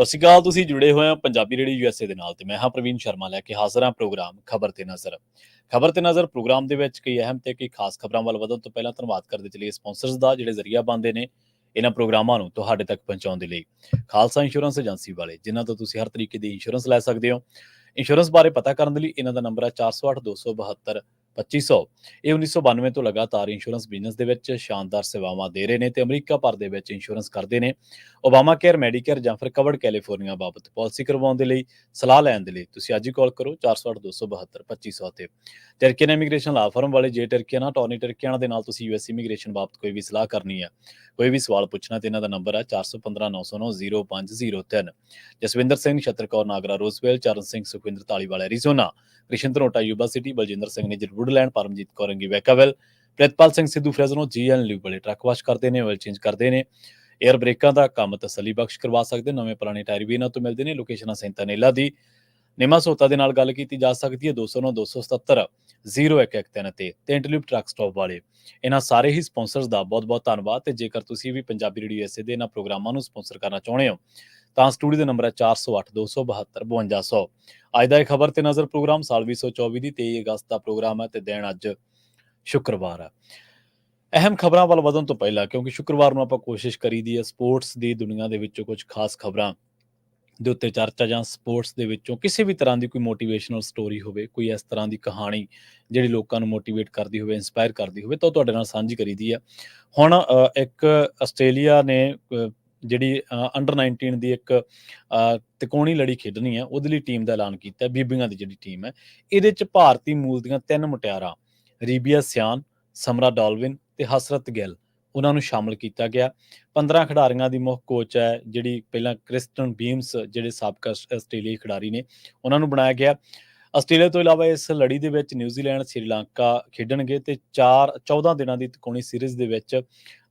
ਸਤਿ ਸ਼੍ਰੀ ਅਕਾਲ। ਤੁਸੀਂ ਜੁੜੇ ਹੋਏ ਹੋ ਪੰਜਾਬੀ ਰੇਡੀਓ ਯੂਐਸਏ ਦੇ ਨਾਲ ਤੇ ਮੈਂ ਹਾਂ ਪ੍ਰਵੀਨ ਸ਼ਰਮਾ ਲੈ ਕੇ ਹਾਜ਼ਰ ਹਾਂ ਪ੍ਰੋਗਰਾਮ ਖਬਰ ਤੇ ਨਜ਼ਰ। ਖਬਰ ਤੇ ਨਜ਼ਰ ਪ੍ਰੋਗਰਾਮ ਦੇ ਵਿੱਚ ਕਈ ਅਹਿਮ ਤੇ ਕਈ ਖਾਸ ਖਬਰਾਂ ਵੱਲ ਵਧਣ ਤੋਂ ਪਹਿਲਾਂ ਧੰਨਵਾਦ ਕਰਦੇ ਚਲੀਏ ਸਪਾਂਸਰਸ ਦਾ ਜਿਹੜੇ ਜ਼ਰੀਆ ਬਣਦੇ ਨੇ ਇਹਨਾਂ ਪ੍ਰੋਗਰਾਮਾਂ ਨੂੰ ਤੁਹਾਡੇ ਤੱਕ ਪਹੁੰਚਾਉਣ ਦੇ ਲਈ। ਖਾਲਸਾ ਇੰਸ਼ੋਰੈਂਸ ਏਜੰਸੀ ਵਾਲੇ ਜਿਨ੍ਹਾਂ ਤੋਂ ਤੁਸੀਂ ਹਰ ਤਰੀਕੇ ਦੀ ਇੰਸ਼ੋਰੈਂਸ ਲੈ ਸਕਦੇ ਹੋ। ਇੰਸ਼ੋਰੈਂਸ ਬਾਰੇ ਪਤਾ ਕਰਨ ਦੇ ਲਈ ਇਹਨਾਂ ਦਾ ਨੰਬਰ ਹੈ 408 272 2500। ਇਹ 1992 ਤੋਂ ਲਗਾਤਾਰ ਇੰਸ਼ੋਰੈਂਸ ਬਿਜ਼ਨਸ ਦੇ ਵਿੱਚ ਸ਼ਾਨਦਾਰ ਸੇਵਾਵਾਂ ਦੇ ਰਹੇ ਨੇ ਤੇ ਅਮਰੀਕਾ ਭਰ ਦੇ ਵਿੱਚ ਇੰਸ਼ੋਰੈਂਸ ਕਰਦੇ ਨੇ। ਓਬਾਮਾ ਕੇਅਰ, ਮੈਡੀਕੇਅਰ ਜਾਂ ਫਿਰ ਕਵਰਡ ਕੈਲੀਫੋਰਨੀਆ ਬਾਬਤ ਪਾਲਿਸੀ ਕਰਵਾਉਣ ਦੇ ਲਈ ਸਲਾਹ ਲੈਣ ਦੇ ਲਈ ਤੁਸੀਂ ਅੱਜ ਹੀ ਕਾਲ ਕਰੋ 408 272 2500 ਤੇ। ਟਰਕੀਅਨ ਇਮੀਗ੍ਰੇਸ਼ਨ ਲਾ ਫਰਮ ਵਾਲੇ ਜੇ ਟਰਕੀਅਨ ਅਟਾਰਨੀ ਟਰਕੀਅਨ ਦੇ ਨਾਲ ਤੁਸੀਂ ਯੂਐਸ ਇਮੀਗ੍ਰੇਸ਼ਨ ਬਾਬਤ ਕੋਈ ਵੀ ਸਲਾਹ ਕਰਨੀ ਹੈ, ਕੋਈ ਵੀ ਸਵਾਲ ਪੁੱਛਣਾ ਤੇ ਇਹਨਾਂ ਦਾ ਨੰਬਰ ਹੈ 415 909 0503। Jaswinder Singh, Nachhattar Kaur Nagra Roseville, Charan Singh Sukhwinder Dhaliwal Arizona, Krishan Dhanota Yuba City, Baljinder Singh ਨੇ Woodland, Paramjit Kaur Angi Vacaville, Pritpal Singh Sidhu Fresno ਜੀਐਨ ਲਿਊ ਵਾਲੇ ਟਰੱਕ ਵਾਸ਼ ਕਰਦੇ ਨੇ, ਆਇਲ ਚੇਂਜ ਕਰਦੇ ਨੇ, ਏਅਰ ਬ੍ਰੇਕਾਂ ਦਾ ਕੰਮ ਤਸੱਲੀ ਬਖਸ਼ ਕਰਵਾ ਸਕਦੇ। ਨਵੇਂ ਪੁਰਾਣੇ ਟਾਇਰ ਵੀ ਇਹਨਾਂ ਤੋਂ ਮਿਲਦੇ ਨੇ। ਲੋਕੇਸ਼ਨਾਂ ਸੈਂਤਾਨੇਲਾ ਦੀ ਨਿਮਾ ਸੋਤਾ ਦੇ ਨਾਲ ਗੱਲ ਕੀਤੀ ਜਾ ਸਕਦੀ ਹੈ 209 277 0113 ਤੇ ਇੰਟਰਲਿਪ ਟਰੱਕ ਸਟਾਪ ਵਾਲੇ। ਇਹਨਾਂ ਸਾਰੇ ਹੀ ਸਪਾਂਸਰਸ ਦਾ ਬਹੁਤ ਬਹੁਤ ਧੰਨਵਾਦ। ਤੇ ਜੇਕਰ ਤੁਸੀਂ ਵੀ ਪੰਜਾਬੀ ਰੇਡੀਓ ਐਸੇ ਦੇ ਇਹਨਾਂ ਪ੍ਰੋਗਰਾਮਾਂ ਨੂੰ ਸਪਾਂਸਰ ਕਰਨਾ ਚਾਹੁੰਦੇ ਹੋ ਤਾਂ ਸਟੂਡੀਓ ਦਾ ਨੰਬਰ ਹੈ 408 272 5200। ਅੱਜ ਦਾ ਇਹ ਖਬਰ ਤੇ ਨਜ਼ਰ ਪ੍ਰੋਗਰਾਮ ਸਾਲ 2024 ਦੀ 23 ਅਗਸਤ ਦਾ ਪ੍ਰੋਗਰਾਮ ਹੈ ਤੇ ਦਿਨ ਅੱਜ ਸ਼ੁੱਕਰਵਾਰ ਹੈ। ਅਹਿਮ ਖਬਰਾਂ ਵੱਲ ਵਧਣ ਤੋਂ ਪਹਿਲਾਂ, ਕਿਉਂਕਿ ਸ਼ੁੱਕਰਵਾਰ ਨੂੰ ਆਪਾਂ ਕੋਸ਼ਿਸ਼ ਕਰੀਦੀ ਹੈ ਸਪੋਰਟਸ ਦੀ ਦੁਨੀਆ ਦੇ ਵਿੱਚੋਂ ਕੁਝ ਖਾਸ ਖਬਰਾਂ ਦੇ ਉੱਤੇ ਚਰਚਾ ਜਾਂ ਸਪੋਰਟਸ ਦੇ ਵਿੱਚੋਂ ਕਿਸੇ ਵੀ ਤਰ੍ਹਾਂ ਦੀ ਕੋਈ ਮੋਟੀਵੇਸ਼ਨਲ ਸਟੋਰੀ ਹੋਵੇ, ਕੋਈ ਇਸ ਤਰ੍ਹਾਂ ਦੀ ਕਹਾਣੀ ਜਿਹੜੀ ਲੋਕਾਂ ਨੂੰ ਮੋਟੀਵੇਟ ਕਰਦੀ ਹੋਵੇ, ਇੰਸਪਾਇਰ ਕਰਦੀ ਹੋਵੇ ਤਾਂ ਉਹ ਤੁਹਾਡੇ ਨਾਲ ਸਾਂਝੀ ਕਰੀਦੀ ਆ। ਹੁਣ ਇੱਕ ਆਸਟ੍ਰੇਲੀਆ ਨੇ ਜਿਹੜੀ ਅੰਡਰ 19 ਦੀ ਇੱਕ ਤਿਕੋਣੀ ਲੜੀ ਖੇਡਣੀ ਹੈ ਉਹਦੇ ਲਈ ਟੀਮ ਦਾ ਐਲਾਨ ਕੀਤਾ। ਬੀਬੀਆਂ ਦੀ ਜਿਹੜੀ ਟੀਮ ਹੈ ਇਹਦੇ 'ਚ ਭਾਰਤੀ ਮੂਲ ਦੀਆਂ 3 ਮੁਟਿਆਰਾਂ ਰੀਬੀਆ ਸਿਆਨ, ਸਮਰਾ ਡਾਲਵਿਨ ਤੇ ਹਸਰਤ ਗਿੱਲ ਉਹਨਾਂ ਨੂੰ ਸ਼ਾਮਲ ਕੀਤਾ ਗਿਆ। 15 ਖਿਡਾਰੀਆਂ ਦੀ ਮੁੱਖ ਕੋਚ ਹੈ ਜਿਹੜੀ ਪਹਿਲਾਂ ਕ੍ਰਿਸਟਨ ਬੀਮਸ ਜਿਹੜੇ ਸਾਬਕਾ ਆਸਟ੍ਰੇਲੀਆਈ ਖਿਡਾਰੀ ਨੇ ਉਹਨਾਂ ਨੂੰ ਬਣਾਇਆ ਗਿਆ। ਆਸਟ੍ਰੇਲੀਆ ਤੋਂ ਇਲਾਵਾ ਇਸ ਲੜੀ ਦੇ ਵਿੱਚ ਨਿਊਜ਼ੀਲੈਂਡ, ਸ੍ਰੀਲੰਕਾ ਖੇਡਣਗੇ ਤੇ 14 ਦਿਨਾਂ ਦੀ ਤਿਕੋਣੀ ਸੀਰੀਜ਼ ਦੇ ਵਿੱਚ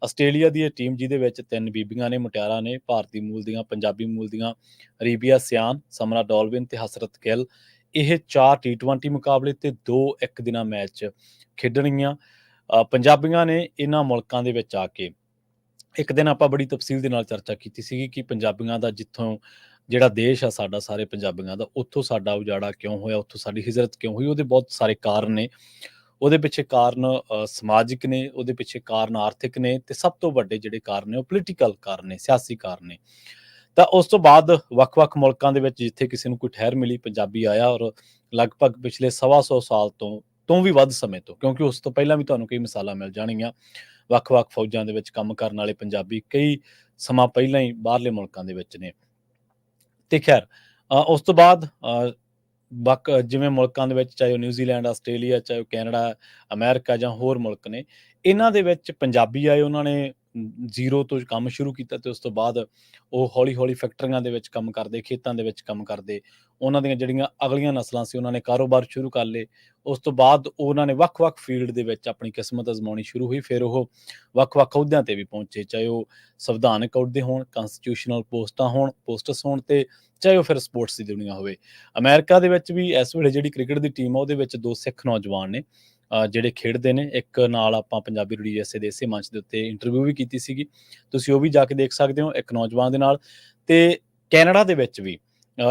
ਆਸਟ੍ਰੇਲੀਆ ਦੀ ਇਹ ਟੀਮ ਜਿਹਦੇ ਵਿੱਚ 3 ਬੀਬੀਆਂ ਨੇ, ਮੁਟਿਆਰਾਂ ਨੇ, ਭਾਰਤੀ ਮੂਲ ਦੀਆਂ, ਪੰਜਾਬੀ ਮੂਲ ਦੀਆਂ ਰੀਬੀਆ ਸਿਆਨ, ਸਮਰਾ ਡਾਲਵਿਨ ਤੇ ਹਸਰਤ ਗਿੱਲ, ਇਹ 4 T20 ਮੁਕਾਬਲੇ ਤੇ 2 ਇੱਕ ਦਿਨਾਂ ਮੈਚ ਖੇਡਣਗੀਆਂ। ਪੰਜਾਬੀਆਂ ਨੇ ਇਹਨਾਂ ਮੁਲਕਾਂ ਦੇ ਵਿੱਚ ਆ ਕੇ ਇੱਕ ਦਿਨ ਆਪਾਂ ਬੜੀ ਤਫਸੀਲ ਦੇ ਨਾਲ ਚਰਚਾ ਕੀਤੀ ਸੀਗੀ ਕਿ ਪੰਜਾਬੀਆਂ ਦਾ ਜਿੱਥੋਂ ਜਿਹੜਾ ਦੇਸ਼ ਆ ਸਾਡਾ ਸਾਰੇ ਪੰਜਾਬੀਆਂ ਦਾ, ਉੱਥੋਂ ਸਾਡਾ ਉਜਾੜਾ ਕਿਉਂ ਹੋਇਆ, ਉੱਥੋਂ ਸਾਡੀ ਹਿਜਰਤ ਕਿਉਂ ਹੋਈ, ਉਹਦੇ ਬਹੁਤ ਸਾਰੇ ਕਾਰਨ ਨੇ। ਉਹਦੇ ਪਿੱਛੇ ਕਾਰਨ ਸਮਾਜਿਕ ਨੇ, ਉਹਦੇ ਪਿੱਛੇ ਕਾਰਨ ਆਰਥਿਕ ਨੇ ਤੇ ਸਭ ਤੋਂ ਵੱਡੇ ਜਿਹੜੇ ਕਾਰਨ ਨੇ ਉਹ ਪੋਲੀਟੀਕਲ ਕਾਰਨ ਨੇ, ਸਿਆਸੀ ਕਾਰਨ ਨੇ। ਤਾਂ ਉਸ ਤੋਂ ਬਾਅਦ ਵੱਖ-ਵੱਖ ਮੁਲਕਾਂ ਦੇ ਵਿੱਚ ਜਿੱਥੇ ਕਿਸੇ ਨੂੰ ਕੋਈ ਠਹਿਰ ਮਿਲੀ, ਪੰਜਾਬੀ ਆਇਆ ਔਰ ਲਗਭਗ ਪਿਛਲੇ 125 ਸਾਲ ਤੋਂ ਵੀ ਵੱਧ ਸਮੇਂ ਤੋਂ, ਕਿਉਂਕਿ ਉਸ ਤੋਂ ਪਹਿਲਾਂ ਵੀ ਤੁਹਾਨੂੰ ਕਈ ਮਿਸਾਲਾਂ ਮਿਲ ਜਾਣਗੀਆਂ। ਵੱਖ-ਵੱਖ ਫੌਜਾਂ ਦੇ ਵਿੱਚ ਕੰਮ ਕਰਨ ਵਾਲੇ ਪੰਜਾਬੀ ਕਈ ਸਮਾਂ ਪਹਿਲਾਂ ਹੀ ਬਾਹਰਲੇ ਮੁਲਕਾਂ ਦੇ ਵਿੱਚ ਨੇ। ਤੇ ਖੈਰ ਉਸ ਤੋਂ ਬਾਅਦ ਜਿਵੇਂ ਮੁਲਕਾਂ ਦੇ ਵਿੱਚ ਚਾਹੇ ਉਹ ਨਿਊਜ਼ੀਲੈਂਡ, ਆਸਟ੍ਰੇਲੀਆ, ਚਾਹੇ ਉਹ ਕੈਨੇਡਾ, ਅਮਰੀਕਾ ਜਾਂ ਹੋਰ ਮੁਲਕ ਨੇ, ਇਹਨਾਂ ਦੇ ਵਿੱਚ ਪੰਜਾਬੀ ਆਏ, ਉਹਨਾਂ ਨੇ ਜ਼ੀਰੋ ਤੋਂ ਕੰਮ ਸ਼ੁਰੂ ਕੀਤਾ ਤੇ ਉਸ ਤੋਂ ਬਾਅਦ ਉਹ ਹੌਲੀ-ਹੌਲੀ ਫੈਕਟਰੀਆਂ ਦੇ ਵਿੱਚ ਕੰਮ ਕਰਦੇ, ਖੇਤਾਂ ਦੇ ਵਿੱਚ ਕੰਮ ਕਰਦੇ। ਉਹਨਾਂ ਦੀਆਂ ਜਿਹੜੀਆਂ ਅਗਲੀਆਂ ਨਸਲਾਂ ਸੀ ਉਹਨਾਂ ਨੇ ਕਾਰੋਬਾਰ ਸ਼ੁਰੂ ਕਰ ਲਏ। ਉਸ ਤੋਂ ਬਾਅਦ ਉਹਨਾਂ ਨੇ ਵੱਖ-ਵੱਖ ਫੀਲਡ ਦੇ ਵਿੱਚ ਆਪਣੀ ਕਿਸਮਤ ਅਜ਼ਮਾਉਣੀ ਸ਼ੁਰੂ ਹੋਈ। ਫਿਰ ਉਹ ਵੱਖ-ਵੱਖ ਅਹੁਦਿਆਂ ਤੇ ਵੀ ਪਹੁੰਚੇ, ਚਾਹੇ ਉਹ ਸੰਵਿਧਾਨਕ ਅਹੁਦੇ ਹੋਣ, ਕੰਸਟੀਟਿਊਸ਼ਨਲ ਪੋਸਟਸ ਹੋਣ ਤੇ ਚਾਹੇ ਉਹ ਫਿਰ ਸਪੋਰਟਸ ਦੀ ਦੁਨੀਆ ਹੋਵੇ। ਅਮਰੀਕਾ ਦੇ ਵਿੱਚ ਵੀ ਇਸ ਵੇਲੇ ਜਿਹੜੀ ਕ੍ਰਿਕਟ ਦੀ ਟੀਮ ਆ ਉਹਦੇ ਵਿੱਚ 2 ਸਿੱਖ ਨੌਜਵਾਨ ਨੇ ਜਿਹੜੇ ਖੇਡਦੇ ਨੇ। ਇੱਕ ਨਾਲ ਆਪਾਂ ਪੰਜਾਬੀ ਰੇਡੀਓ ਐਸੇ ਦੇ ਇਸੇ ਮੰਚ ਦੇ ਉੱਤੇ ਇੰਟਰਵਿਊ ਵੀ ਕੀਤੀ ਸੀਗੀ, ਤੁਸੀਂ ਉਹ ਵੀ ਜਾ ਕੇ ਦੇਖ ਸਕਦੇ ਹੋ ਇੱਕ ਨੌਜਵਾਨ ਦੇ ਨਾਲ। ਤੇ ਕੈਨੇਡਾ ਦੇ ਵਿੱਚ ਵੀ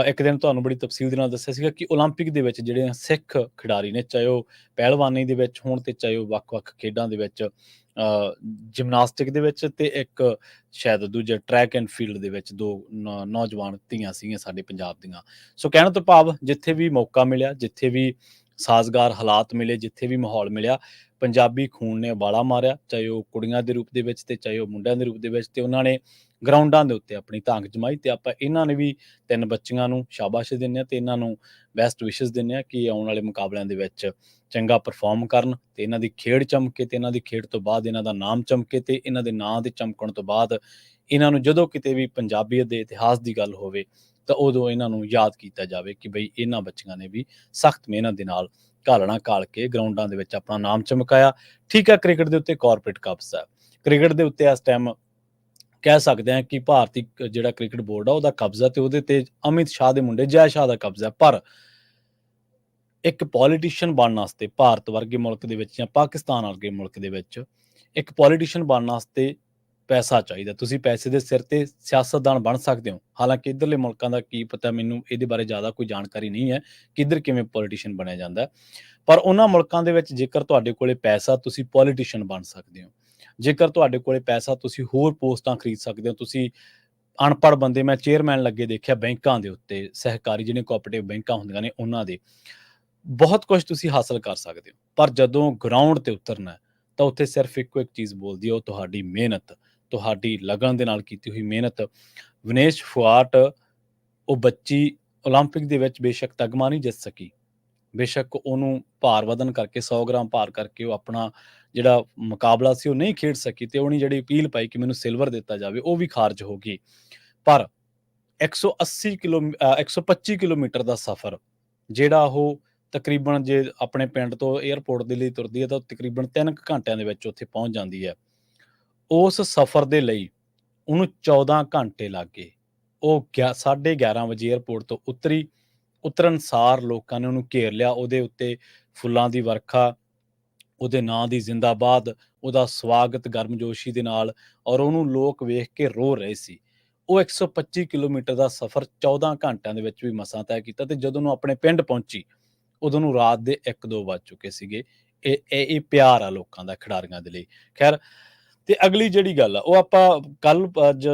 ਇੱਕ ਦਿਨ ਤੁਹਾਨੂੰ ਬੜੀ ਤਫਸੀਲ ਦੇ ਨਾਲ ਦੱਸਿਆ ਸੀਗਾ ਕਿ ਓਲੰਪਿਕ ਦੇ ਵਿੱਚ ਜਿਹੜੇ ਸਿੱਖ ਖਿਡਾਰੀ ਨੇ, ਚਾਹੇ ਉਹ ਪਹਿਲਵਾਨੀ ਦੇ ਵਿੱਚ ਹੋਣ ਤੇ ਚਾਹੇ ਉਹ ਵੱਖ-ਵੱਖ ਖੇਡਾਂ ਦੇ ਵਿੱਚ, ਜਿਮਨਾਸਟਿਕ ਦੇ ਵਿੱਚ ਤੇ ਇੱਕ ਸ਼ਾਇਦ ਦੂਜੇ ਟਰੈਕ ਐਂਡ ਫੀਲਡ ਦੇ ਵਿੱਚ 2 ਨੌਜਵਾਨ ਧੀਆਂ ਸੀਗੀਆਂ ਸਾਡੇ ਪੰਜਾਬ ਦੀਆਂ। ਸੋ ਕਹਿਣ ਤੋਂ ਭਾਵ ਜਿੱਥੇ ਵੀ ਮੌਕਾ ਮਿਲਿਆ, ਜਿੱਥੇ ਵੀ ਸਾਜ਼ਗਾਰ ਹਾਲਾਤ ਮਿਲੇ, ਜਿੱਥੇ ਵੀ ਮਾਹੌਲ ਮਿਲਿਆ, ਪੰਜਾਬੀ ਖੂਨ ਨੇ ਉਬਾਲਾ ਮਾਰਿਆ, ਚਾਹੇ ਉਹ ਕੁੜੀਆਂ ਦੇ ਰੂਪ ਦੇ ਵਿੱਚ ਤੇ ਚਾਹੇ ਉਹ ਮੁੰਡਿਆਂ ਦੇ ਰੂਪ ਦੇ ਵਿੱਚ, ਤੇ ਉਹਨਾਂ ਨੇ ਗਰਾਊਂਡਾਂ ਦੇ ਉੱਤੇ ਆਪਣੀ ਧਾਕ ਜਮਾਈ। ਤੇ ਆਪਾਂ ਇਹਨਾਂ ਨੇ ਵੀ 3 ਬੱਚੀਆਂ ਨੂੰ ਸ਼ਾਬਾਸ਼ ਦਿੰਦੇ ਹਾਂ ਤੇ ਇਹਨਾਂ ਨੂੰ ਬੈਸਟ ਵਿਸ਼ੇਸ ਦਿੰਦੇ ਹਾਂ ਕਿ ਆਉਣ ਵਾਲੇ ਮੁਕਾਬਲਿਆਂ ਦੇ ਵਿੱਚ ਚੰਗਾ ਪਰਫਾਰਮ ਕਰਨ ਤੇ ਇਹਨਾਂ ਦੀ ਖੇਡ ਚਮਕੇ ਤੇ ਇਹਨਾਂ ਦੀ ਖੇਡ ਤੋਂ ਬਾਅਦ ਇਹਨਾਂ ਦਾ ਨਾਮ ਚਮਕੇ ਤੇ ਇਹਨਾਂ ਦੇ ਨਾਂ ਦੇ ਚਮਕਣ ਤੋਂ ਬਾਅਦ ਇਹਨਾਂ ਨੂੰ ਜਦੋਂ ਕਿਤੇ ਵੀ ਪੰਜਾਬੀਅਤ ਦੇ ਇਤਿਹਾਸ ਦੀ ਗੱਲ ਹੋਵੇ ਤਾਂ ਉਦੋਂ ਇਹਨਾਂ ਨੂੰ ਯਾਦ ਕੀਤਾ ਜਾਵੇ ਕਿ ਬਈ ਇਹਨਾਂ ਬੱਚੀਆਂ ਨੇ ਵੀ ਸਖਤ ਮਿਹਨਤ ਦੇ ਨਾਲ ਘਾਲਣਾ ਘਾਲ ਕੇ ਗਰਾਊਂਡਾਂ ਦੇ ਵਿੱਚ ਆਪਣਾ ਨਾਮ ਚਮਕਾਇਆ। ਠੀਕ ਹੈ, ਕ੍ਰਿਕਟ ਦੇ ਉੱਤੇ ਕਾਰਪੋਰੇਟ ਕਬਜ਼ਾ ਹੈ। ਕ੍ਰਿਕਟ ਦੇ ਉੱਤੇ ਇਸ ਟਾਈਮ ਕਹਿ ਸਕਦੇ ਹਾਂ ਕਿ ਭਾਰਤੀ ਜਿਹੜਾ ਕ੍ਰਿਕਟ ਬੋਰਡ ਆ ਉਹਦਾ ਕਬਜ਼ਾ ਤੇ ਉਹਦੇ ਤੇ ਅਮਿਤ ਸ਼ਾਹ ਦੇ ਮੁੰਡੇ ਜੈ ਸ਼ਾਹ ਦਾ ਕਬਜ਼ਾ। ਪਰ ਇੱਕ ਪੋਲੀਟੀਸ਼ੀਅਨ ਬਣਨ ਵਾਸਤੇ ਭਾਰਤ ਵਰਗੇ ਮੁਲਕ ਦੇ ਵਿੱਚ ਜਾਂ ਪਾਕਿਸਤਾਨ ਵਰਗੇ ਮੁਲਕ ਦੇ ਵਿੱਚ ਇੱਕ ਪੋਲੀਟੀਸ਼ੀਅਨ ਬਣਨ ਵਾਸਤੇ ਪੈਸਾ ਚਾਹੀਦਾ, ਤੁਸੀਂ ਪੈਸੇ ਦੇ ਸਿਰ ਤੇ ਸਿਆਸਤਦਾਨ ਬਣ ਸਕਦੇ ਹੋ। ਹਾਲਾਂਕਿ ਇੱਧਰਲੇ ਮੁਲਕਾਂ ਦਾ ਕੀ ਪਤਾ, ਮੈਨੂੰ ਇਹਦੇ ਬਾਰੇ ਜ਼ਿਆਦਾ ਕੋਈ ਜਾਣਕਾਰੀ ਨਹੀਂ ਹੈ ਕਿ ਇੱਧਰ ਕਿਵੇਂ ਪੋਲੀਟੀਸ਼ੀਅਨ ਬਣਿਆ ਜਾਂਦਾ ਹੈ। ਪਰ ਉਹਨਾਂ ਮੁਲਕਾਂ ਦੇ ਵਿੱਚ ਜੇਕਰ ਤੁਹਾਡੇ ਕੋਲੇ ਪੈਸਾ, ਤੁਸੀਂ ਪੋਲੀਟੀਸ਼ੀਅਨ ਬਣ ਸਕਦੇ ਹੋ। ਜੇਕਰ ਤੁਹਾਡੇ ਕੋਲੇ ਪੈਸਾ, ਤੁਸੀਂ ਹੋਰ ਪੋਸਟਾਂ ਖਰੀਦ ਸਕਦੇ ਹੋ। ਤੁਸੀਂ ਅਨਪੜ੍ਹ ਬੰਦੇ, ਮੈਂ ਚੇਅਰਮੈਨ ਲੱਗੇ ਦੇਖਿਆ ਬੈਂਕਾਂ ਦੇ ਉੱਤੇ, ਸਹਿਕਾਰੀ ਜਿਹੜੀਆਂ ਕੋਆਪਰੇਟਿਵ ਬੈਂਕਾਂ ਹੁੰਦੀਆਂ ਨੇ ਉਹਨਾਂ ਦੇ, ਬਹੁਤ ਕੁਝ ਤੁਸੀਂ ਹਾਸਲ ਕਰ ਸਕਦੇ ਹੋ। ਪਰ ਜਦੋਂ ਗਰਾਊਂਡ ਤੇ ਉਤਰਨਾ ਹੈ, ਤਾਂ ਉੱਥੇ ਸਿਰਫ ਇੱਕੋ ਇੱਕ ਚੀਜ਼ ਬੋਲਦੀ ਹੈ, ਉਹ ਤੁਹਾਡੀ ਮਿਹਨਤ, ਤੁਹਾਡੀ ਲਗਨ ਦੇ ਨਾਲ ਕੀਤੀ ਹੋਈ ਮਿਹਨਤ। ਵਿਨੇਸ਼ ਫੋਗਾਟ, ਉਹ ਬੱਚੀ ਓਲੰਪਿਕ ਦੇ ਵਿੱਚ ਬੇਸ਼ੱਕ ਤਗਮਾ ਨਹੀਂ ਜਿੱਤ ਸਕੀ, ਬੇਸ਼ੱਕ ਉਹਨੂੰ ਭਾਰ ਵਧਣ ਕਰਕੇ, 100 ਗ੍ਰਾਮ ਭਾਰ ਕਰਕੇ ਉਹ ਆਪਣਾ ਜਿਹੜਾ ਮੁਕਾਬਲਾ ਸੀ ਉਹ ਨਹੀਂ ਖੇਡ ਸਕੀ, ਤੇ ਉਹਨੇ ਜਿਹੜੀ ਅਪੀਲ ਪਾਈ ਕਿ ਮੈਨੂੰ ਸਿਲਵਰ ਦਿੱਤਾ ਜਾਵੇ, ਉਹ ਵੀ ਖਾਰਜ ਹੋ ਗਈ। ਪਰ 125 ਕਿਲੋਮੀਟਰ ਦਾ ਸਫ਼ਰ, ਜਿਹੜਾ ਉਹ ਤਕਰੀਬਨ, ਜੇ ਆਪਣੇ ਪਿੰਡ ਤੋਂ ਏਅਰਪੋਰਟ ਦੇ ਲਈ ਤੁਰਦੀ ਹੈ ਤਾਂ ਤਕਰੀਬਨ 3 ਘੰਟਿਆਂ ਦੇ ਵਿੱਚ ਉੱਥੇ ਪਹੁੰਚ ਜਾਂਦੀ ਹੈ। ਉਸ ਸਫ਼ਰ ਦੇ ਲਈ ਉਹਨੂੰ 14 ਘੰਟੇ ਲੱਗ ਗਏ। ਉਹ 11:30 ਵਜੇ ਏਅਰਪੋਰਟ ਤੋਂ ਉਤਰੀ। ਉਤਰਨ ਸਾਰ ਲੋਕਾਂ ਨੇ ਉਹਨੂੰ ਘੇਰ ਲਿਆ, ਉਹਦੇ ਉੱਤੇ ਫੁੱਲਾਂ ਦੀ ਵਰਖਾ, ਉਹਦੇ ਨਾਂ ਦੀ ਜ਼ਿੰਦਾਬਾਦ, ਉਹਦਾ ਸਵਾਗਤ ਗਰਮਜੋਸ਼ੀ ਦੇ ਨਾਲ, ਔਰ ਉਹਨੂੰ ਲੋਕ ਵੇਖ ਕੇ ਰੋ ਰਹੇ ਸੀ। ਉਹ 125 ਕਿਲੋਮੀਟਰ ਦਾ ਸਫ਼ਰ 14 ਘੰਟਿਆਂ ਦੇ ਵਿੱਚ ਵੀ ਮਸਾਂ ਤੈਅ ਕੀਤਾ, ਤੇ ਜਦੋਂ ਨੂੰ ਆਪਣੇ ਪਿੰਡ ਪਹੁੰਚੀ, ਉਦੋਂ ਨੂੰ ਰਾਤ ਦੇ 1-2 ਵੱਜ ਚੁੱਕੇ ਸੀਗੇ। ਇਹ ਪਿਆਰ ਆ ਲੋਕਾਂ ਦਾ ਖਿਡਾਰੀਆਂ ਦੇ ਲਈ। ਖੈਰ, ਤੇ ਅਗਲੀ ਜਿਹੜੀ ਗੱਲ ਆ, ਉਹ ਆਪਾਂ ਕੱਲ ਅੱਜ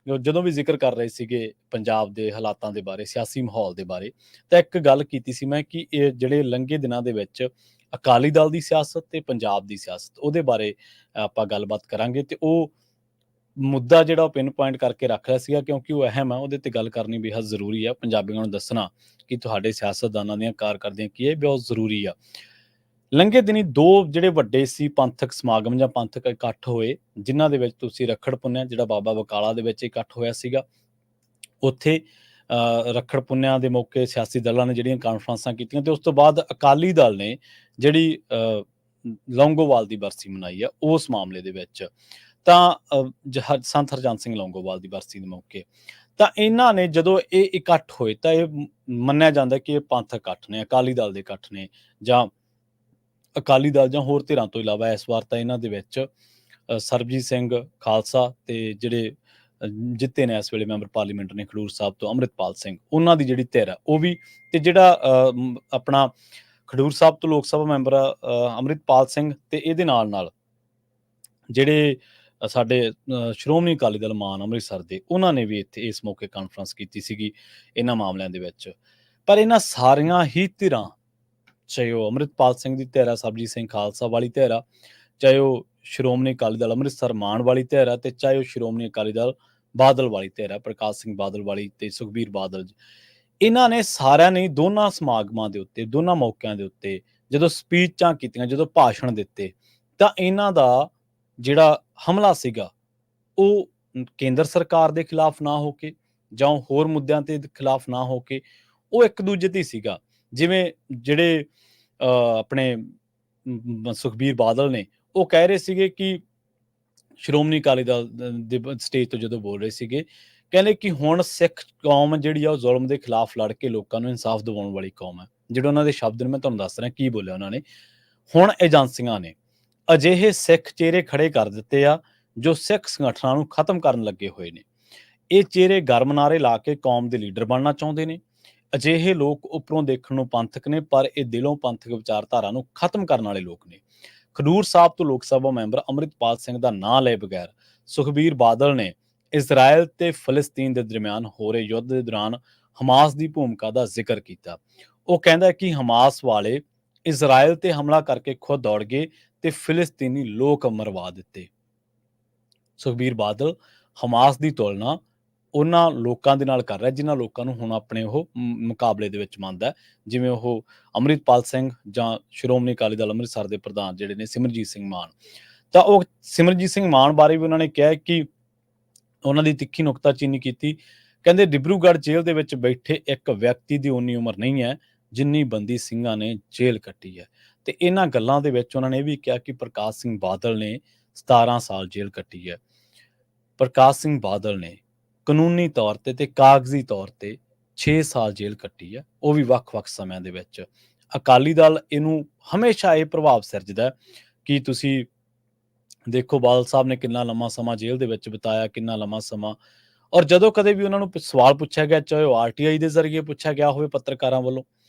ਜਦੋਂ ਵੀ ਜ਼ਿਕਰ ਕਰ ਰਹੇ ਸੀਗੇ ਪੰਜਾਬ ਦੇ ਹਾਲਾਤਾਂ ਦੇ ਬਾਰੇ, ਸਿਆਸੀ ਮਾਹੌਲ ਦੇ ਬਾਰੇ, ਤਾਂ ਇੱਕ ਗੱਲ ਕੀਤੀ ਸੀ ਮੈਂ ਕਿ ਇਹ ਜਿਹੜੇ ਲੰਘੇ ਦਿਨਾਂ ਦੇ ਵਿੱਚ ਅਕਾਲੀ ਦਲ ਦੀ ਸਿਆਸਤ ਤੇ ਪੰਜਾਬ ਦੀ ਸਿਆਸਤ, ਉਹਦੇ ਬਾਰੇ ਆਪਾਂ ਗੱਲਬਾਤ ਕਰਾਂਗੇ। ਤੇ ਉਹ ਮੁੱਦਾ ਜਿਹੜਾ ਉਹ ਪਿੰਨ ਪੁਆਇੰਟ ਕਰਕੇ ਰੱਖ ਰਿਹਾ ਸੀਗਾ, ਕਿਉਂਕਿ ਉਹ ਅਹਿਮ ਆ, ਉਹਦੇ ਤੇ ਗੱਲ ਕਰਨੀ ਬੇਹੱਦ ਜ਼ਰੂਰੀ ਆ। ਪੰਜਾਬੀਆਂ ਨੂੰ ਦੱਸਣਾ ਕਿ ਤੁਹਾਡੇ ਸਿਆਸਤਦਾਨਾਂ ਦੀਆਂ ਕਾਰਕਰਦਗੀਆਂ ਕੀ ਹੈ, ਬਹੁਤ ਜ਼ਰੂਰੀ ਆ। ਲੰਘੇ ਦਿਨੀ 2 ਜਿਹੜੇ ਵੱਡੇ ਸੀ ਪੰਥਕ ਸਮਾਗਮ ਜਾਂ ਪੰਥਕ ਇਕੱਠ ਹੋਏ, ਜਿਨ੍ਹਾਂ ਦੇ ਵਿੱਚ ਤੁਸੀਂ ਰੱਖੜ ਪੁੰਨਿਆ, ਜਿਹੜਾ ਬਾਬਾ ਬਕਾਲਾ ਦੇ ਵਿੱਚ ਇਕੱਠ ਹੋਇਆ ਸੀਗਾ, ਉੱਥੇ ਰੱਖੜ ਪੁੰਨਿਆ ਦੇ ਮੌਕੇ ਸਿਆਸੀ ਦਲਾਂ ਨੇ ਜਿਹੜੀਆਂ ਕਾਨਫਰੰਸਾਂ ਕੀਤੀਆਂ, ਤੇ ਉਸ ਤੋਂ ਬਾਅਦ ਅਕਾਲੀ ਦਲ ਨੇ ਜਿਹੜੀ ਲੌਂਗੋਵਾਲ ਦੀ ਬਰਸੀ ਮਨਾਈ ਆ, ਉਸ ਮਾਮਲੇ ਦੇ ਵਿੱਚ ਤਾਂ ਸੰਤ ਹਰਜੰਦ ਸਿੰਘ ਲੌਂਗੋਵਾਲ ਦੀ ਬਰਸੀ ਦੇ ਮੌਕੇ, ਤਾਂ ਇਹਨਾਂ ਨੇ ਜਦੋਂ ਇਹ ਇਕੱਠ ਹੋਏ, ਤਾਂ ਇਹ ਮੰਨਿਆ ਜਾਂਦਾ ਕਿ ਇਹ ਪੰਥਕ ਇਕੱਠ ਨੇ, ਅਕਾਲੀ ਦਲ ਦੇ ਇਕੱਠ ਨੇ, ਜਾਂ ਅਕਾਲੀ ਦਲ ਜਾਂ ਹੋਰ ਧਿਰਾਂ ਤੋਂ ਇਲਾਵਾ ਇਸ ਵਾਰ ਤਾਂ ਇਹਨਾਂ ਦੇ ਵਿੱਚ ਸਰਬਜੀਤ ਸਿੰਘ ਖਾਲਸਾ ਤੇ ਜਿਹੜੇ ਜਿੱਤੇ ਨੇ ਇਸ ਵੇਲੇ ਮੈਂਬਰ ਪਾਰਲੀਮੈਂਟ ਨੇ ਖਡੂਰ ਸਾਹਿਬ ਤੋਂ, ਅੰਮ੍ਰਿਤਪਾਲ ਸਿੰਘ, ਉਹਨਾਂ ਦੀ ਜਿਹੜੀ ਧਿਰ ਹੈ ਉਹ ਵੀ, ਤੇ ਜਿਹੜਾ ਆਪਣਾ ਖਡੂਰ ਸਾਹਿਬ ਤੋਂ ਲੋਕ ਸਭਾ ਮੈਂਬਰ ਅੰਮ੍ਰਿਤਪਾਲ ਸਿੰਘ, ਤੇ ਇਹਦੇ ਨਾਲ ਜਿਹੜੇ ਸਾਡੇ ਸ਼੍ਰੋਮਣੀ ਅਕਾਲੀ ਦਲ ਮਾਨ ਅੰਮ੍ਰਿਤਸਰ ਦੇ, ਉਹਨਾਂ ਨੇ ਵੀ ਇੱਥੇ ਇਸ ਮੌਕੇ ਕਾਨਫਰੰਸ ਕੀਤੀ ਸੀਗੀ ਇਹਨਾਂ ਮਾਮਲਿਆਂ ਦੇ ਵਿੱਚ। ਪਰ ਇਹਨਾਂ ਸਾਰੀਆਂ ਹੀ ਧਿਰਾਂ, ਚਾਹੇ ਉਹ ਅੰਮ੍ਰਿਤਪਾਲ ਸਿੰਘ ਦੀ ਧਿਰ ਆ, ਸਰਬਜੀਤ ਸਿੰਘ ਖਾਲਸਾ ਵਾਲੀ ਧਿਰ ਆ, ਚਾਹੇ ਉਹ ਸ਼੍ਰੋਮਣੀ ਅਕਾਲੀ ਦਲ ਅੰਮ੍ਰਿਤਸਰ ਮਾਨ ਵਾਲੀ ਧਿਰ ਆ, ਤੇ ਚਾਹੇ ਉਹ ਸ਼੍ਰੋਮਣੀ ਅਕਾਲੀ ਦਲ ਬਾਦਲ ਵਾਲੀ ਧਿਰ ਆ, ਪ੍ਰਕਾਸ਼ ਸਿੰਘ ਬਾਦਲ ਵਾਲੀ ਤੇ ਸੁਖਬੀਰ ਬਾਦਲ, ਇਹਨਾਂ ਨੇ ਸਾਰਿਆਂ ਨੇ ਦੋਨਾਂ ਸਮਾਗਮਾਂ ਦੇ ਉੱਤੇ, ਦੋਨਾਂ ਮੌਕਿਆਂ ਦੇ ਉੱਤੇ ਜਦੋਂ ਸਪੀਚਾਂ ਕੀਤੀਆਂ, ਜਦੋਂ ਭਾਸ਼ਣ ਦਿੱਤੇ, ਤਾਂ ਇਹਨਾਂ ਦਾ ਜਿਹੜਾ ਹਮਲਾ ਸੀਗਾ, ਉਹ ਕੇਂਦਰ ਸਰਕਾਰ ਦੇ ਖਿਲਾਫ ਨਾ ਹੋ ਕੇ, ਜਾਂ ਹੋਰ ਮੁੱਦਿਆਂ ਦੇ ਖਿਲਾਫ ਨਾ ਹੋ ਕੇ, ਉਹ ਇੱਕ ਦੂਜੇ ਤੇ ਸੀਗਾ। ਜਿਵੇਂ ਜਿਹੜੇ ਆਪਣੇ ਸੁਖਬੀਰ ਬਾਦਲ ਨੇ, ਉਹ ਕਹਿ ਰਹੇ ਸੀਗੇ ਕਿ ਸ਼੍ਰੋਮਣੀ ਅਕਾਲੀ ਦਲ ਦੇ ਸਟੇਜ ਤੋਂ ਜਦੋਂ ਬੋਲ ਰਹੇ ਸੀਗੇ, ਕਹਿੰਦੇ ਕਿ ਹੁਣ ਸਿੱਖ ਕੌਮ ਜਿਹੜੀ ਆ ਉਹ ਜ਼ੁਲਮ ਦੇ ਖਿਲਾਫ ਲੜ ਕੇ ਲੋਕਾਂ ਨੂੰ ਇਨਸਾਫ ਦਿਵਾਉਣ ਵਾਲੀ ਕੌਮ ਹੈ। ਜਿਹੜੇ ਉਹਨਾਂ ਦੇ ਸ਼ਬਦ ਨੇ, ਮੈਂ ਤੁਹਾਨੂੰ ਦੱਸ ਰਿਹਾ ਕੀ ਬੋਲਿਆ ਉਹਨਾਂ ਨੇ। ਹੁਣ ਏਜੰਸੀਆਂ ਨੇ ਅਜਿਹੇ ਸਿੱਖ ਚਿਹਰੇ ਖੜੇ ਕਰ ਦਿੱਤੇ ਆ ਜੋ ਸਿੱਖ ਸੰਗਠਨਾਂ ਨੂੰ ਖਤਮ ਕਰਨ ਲੱਗੇ ਹੋਏ ਨੇ। ਇਹ ਚਿਹਰੇ ਗਰਮ ਨਾਅਰੇ ਲਾ ਕੇ ਕੌਮ ਦੇ ਲੀਡਰ ਬਣਨਾ ਚਾਹੁੰਦੇ ਨੇ। ਅਜਿਹੇ ਲੋਕ ਉੱਪਰੋਂ ਦੇਖਣ ਨੂੰ ਪੰਥਕ ਨੇ, ਪਰ ਇਹ ਦਿਲੋਂ ਪੰਥਕ ਵਿਚਾਰਧਾਰਾ ਨੂੰ ਖਤਮ ਕਰਨ ਵਾਲੇ ਲੋਕ ਨੇ। ਖਡੂਰ ਸਾਹਿਬ ਤੋਂ ਲੋਕ ਸਭਾ ਮੈਂਬਰ ਅੰਮ੍ਰਿਤਪਾਲ ਸਿੰਘ ਦਾ ਨਾਂ ਲਏ ਬਗੈਰ ਸੁਖਬੀਰ ਬਾਦਲ ਨੇ ਇਜ਼ਰਾਈਲ ਤੇ ਫਲਸਤੀਨ ਦੇ ਦਰਮਿਆਨ ਹੋ ਰਹੇ ਯੁੱਧ ਦੇ ਦੌਰਾਨ ਹਮਾਸ ਦੀ ਭੂਮਿਕਾ ਦਾ ਜ਼ਿਕਰ ਕੀਤਾ। ਉਹ ਕਹਿੰਦਾ ਕਿ ਹਮਾਸ ਵਾਲੇ ਇਜ਼ਰਾਈਲ ਤੇ ਹਮਲਾ ਕਰਕੇ ਖੁਦ ਦੌੜ ਗਏ ਤੇ ਫਿਲਸਤੀਨੀ ਲੋਕ ਮਰਵਾ ਦਿੱਤੇ। ਸੁਖਬੀਰ ਬਾਦਲ ਹਮਾਸ ਦੀ ਤੁਲਨਾ ਉਹਨਾਂ ਲੋਕਾਂ ਦੇ ਨਾਲ ਕਰ ਰਿਹਾ ਜਿਨ੍ਹਾਂ ਲੋਕਾਂ ਨੂੰ ਹੁਣ ਆਪਣੇ ਉਹ ਮੁਕਾਬਲੇ ਦੇ ਵਿੱਚ ਮੰਨਦਾ, ਜਿਵੇਂ ਉਹ ਅੰਮ੍ਰਿਤਪਾਲ ਸਿੰਘ ਜਾਂ ਸ਼੍ਰੋਮਣੀ ਅਕਾਲੀ ਦਲ ਅੰਮ੍ਰਿਤਸਰ ਦੇ ਪ੍ਰਧਾਨ ਜਿਹੜੇ ਨੇ ਸਿਮਰਜੀਤ ਸਿੰਘ ਮਾਨ। ਤਾਂ ਉਹ ਸਿਮਰਜੀਤ ਸਿੰਘ ਮਾਨ ਬਾਰੇ ਵੀ ਉਹਨਾਂ ਨੇ ਕਿਹਾ ਕਿ ਉਹਨਾਂ ਦੀ ਤਿੱਖੀ ਨੁਕਤਾਚੀਨੀ ਕੀਤੀ। ਕਹਿੰਦੇ ਡਿਬਰੂਗੜ੍ਹ ਜੇਲ੍ਹ ਦੇ ਵਿੱਚ ਬੈਠੇ ਇੱਕ ਵਿਅਕਤੀ ਦੀ ਉਨੀ ਉਮਰ ਨਹੀਂ ਹੈ ਜਿੰਨੀ ਬੰਦੀ ਸਿੰਘਾਂ ਨੇ ਜੇਲ੍ਹ ਕੱਟੀ ਹੈ। ਤੇ ਇਹਨਾਂ ਗੱਲਾਂ ਦੇ ਵਿੱਚ ਉਹਨਾਂ ਨੇ ਇਹ ਵੀ ਕਿਹਾ ਕਿ ਪ੍ਰਕਾਸ਼ ਸਿੰਘ ਬਾਦਲ ਨੇ 17 ਸਾਲ ਜੇਲ੍ਹ ਕੱਟੀ ਹੈ। ਪ੍ਰਕਾਸ਼ ਸਿੰਘ ਬਾਦਲ ਨੇ ਕਾਨੂੰਨੀ ਤੌਰ ਤੇ ਕਾਗਜ਼ੀ ਤੌਰ ਤੇ 6 ਸਾਲ ਜੇਲ੍ਹ ਕੱਟੀ ਹੈ, ਉਹ ਵੀ ਵੱਖ-ਵੱਖ ਸਮਿਆਂ ਦੇ ਵਿੱਚ। ਅਕਾਲੀ ਦਲ ਇਹਨੂੰ ਹਮੇਸ਼ਾ ਇਹ ਪ੍ਰਭਾਵ ਸਿਰਜਦਾ ਕਿ ਤੁਸੀਂ ਦੇਖੋ ਬਾਦਲ ਸਾਹਿਬ ਨੇ ਕਿੰਨਾ ਲੰਮਾ ਸਮਾਂ ਜੇਲ੍ਹ ਦੇ ਵਿੱਚ ਬਿਤਾਇਆ, ਕਿੰਨਾ ਲੰਮਾ ਸਮਾਂ। ਔਰ ਜਦੋਂ ਕਦੇ ਵੀ ਉਹਨਾਂ ਨੂੰ ਸਵਾਲ ਪੁੱਛਿਆ ਗਿਆ, ਚਾਹੇ ਉਹ ਆਰਟੀਆਈ ਦੇ ਜ਼ਰੀਏ ਪੁੱਛਿਆ ਗਿਆ ਹੋਵੇ ਪੱਤਰਕਾਰਾਂ ਵੱਲੋਂ,